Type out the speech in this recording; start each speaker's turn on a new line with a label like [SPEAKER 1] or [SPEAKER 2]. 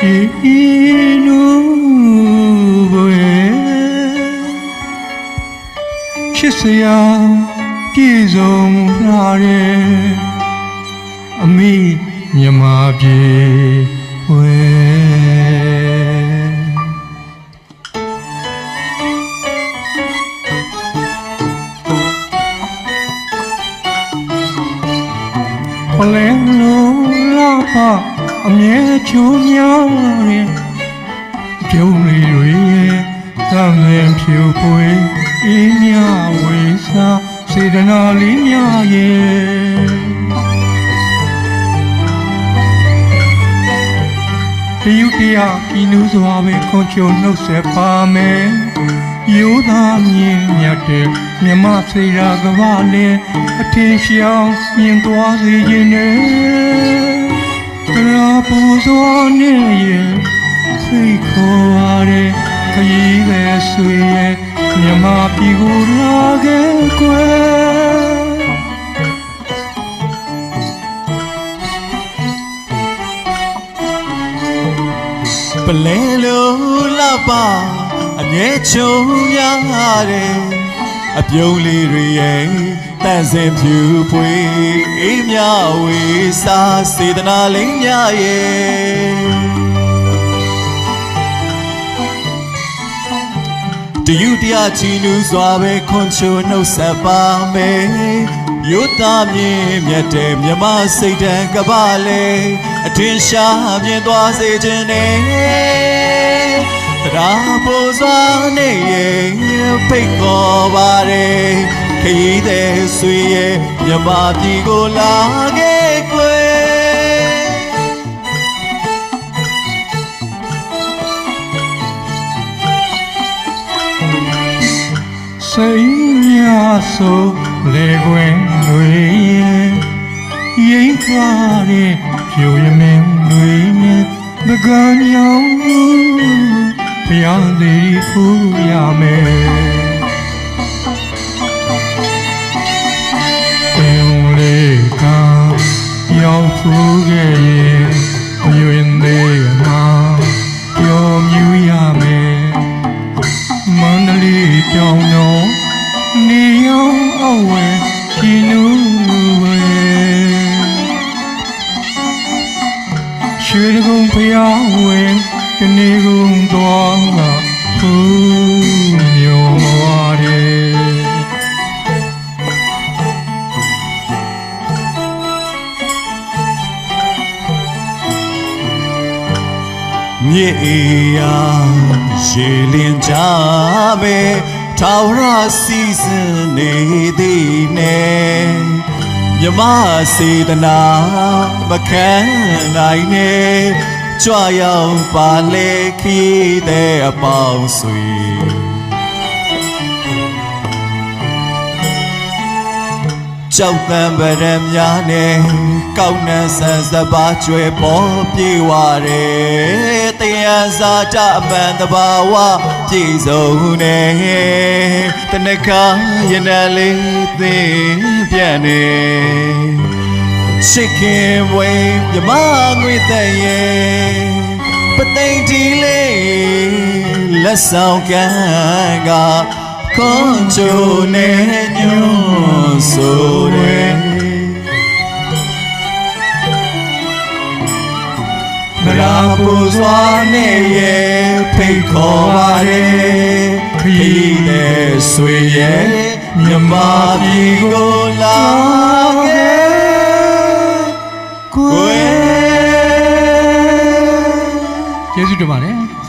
[SPEAKER 1] Chinu boe Chisya Kizong Nare Ami Nyamabi we Paleno Lapa အမြဲချိုးမြောင်းရင်ပြုံးလေးတွေသံလင်ဖြူပွေအေးမြဝေစာစေတနာလေးများရဲ့တယုတ်တရားဤနုစွာပဲခွန်ချုံနှုတ်ဆက်ပါမယ်ရိုးသားမြင်မြတ်တဲ့မြမစေရာကဘာနဲ့အထင်ရှောင်မြင်သွားစေခြင်းနဲ့ကရာပူဇော်နေရဲ့ဖိတ်ခေါ်ရတဲ့ခရီးပဲဆွေရဲ့မြမပြည်ကိုလာခဲ့ကွယ်
[SPEAKER 2] ပလဲလို့လာပါအမြဲချုံရတယ်အပြုံးလေးတွေရဲ့တန်စင်ဖြူဖွေးအေးမြဝေစာစေတနာလေးများရဲ့တယူတရားချီနူးစွာပဲခွန်ချိုနှုတ်ဆက်ပါမယ်ရိုးသားမြင်မြတ်တဲ့မြမစိတ်တန်ကပလေအထင်ရှားမြင်သွားစေခြင်းနဲ့ရာပိုစွာနေရဲ့ဖိတ်ခေါ်ပါတယ်ခရီးသည်ဆွေရဲ့မြမပြည်ကိုလာခဲ့ကွယ်
[SPEAKER 1] စိတ်များဆိုလေခွင်တွေရိတ်သွားတဲ့ဖြူရမင်းတွေနဲ့မကန်းရောင်ဘုရားသေးဖူးရမယ်ပင်လေးကရောက်ဖူးခဲ့ရင်မြွင်သေးမှာပျော်မြူးရမယ်မန္တလေးတောင်တော်နေအောင်အဝဲရှင်နူဝဲရွှေကုန်းဖျားဝဲတနေ့ကုန်သွားကဖူးမြော်ရတယ်
[SPEAKER 2] မြေအေးရာရေလင်းကြပဲထာဝရစီစဉ်နေသည်နဲ့မြမစေတနာမခံနိုင်နဲ့ကြွရောက်ပါလေခီးတဲ့အပေါင်းဆွေကြောက်တံပရမများနဲ့ကောက်နှံဆန်းစပါကျွဲပေါ်ပြေဝတယ်တရားစာကြအမှန်တဘာဝပြည့်စုံနေတနခါရင်လေးသိပြန်နေချစ်ခင်ဝေးမြမငွေတဲ့ရဲ့ပသိမ်တီလေးလက်ဆောင်ကံကခွန်ချိုနဲ့ညွန်းဆိုတယ်မရာပူစွာနဲ့ရဲ့ဖိတ်ခေါ်ပါတယ်ခရီးတဲ့ဆွေရဲ့မြမပြည်ကိုလာခဲ့ကွယ်
[SPEAKER 1] ကျေးဇူးတင်ပါတယ်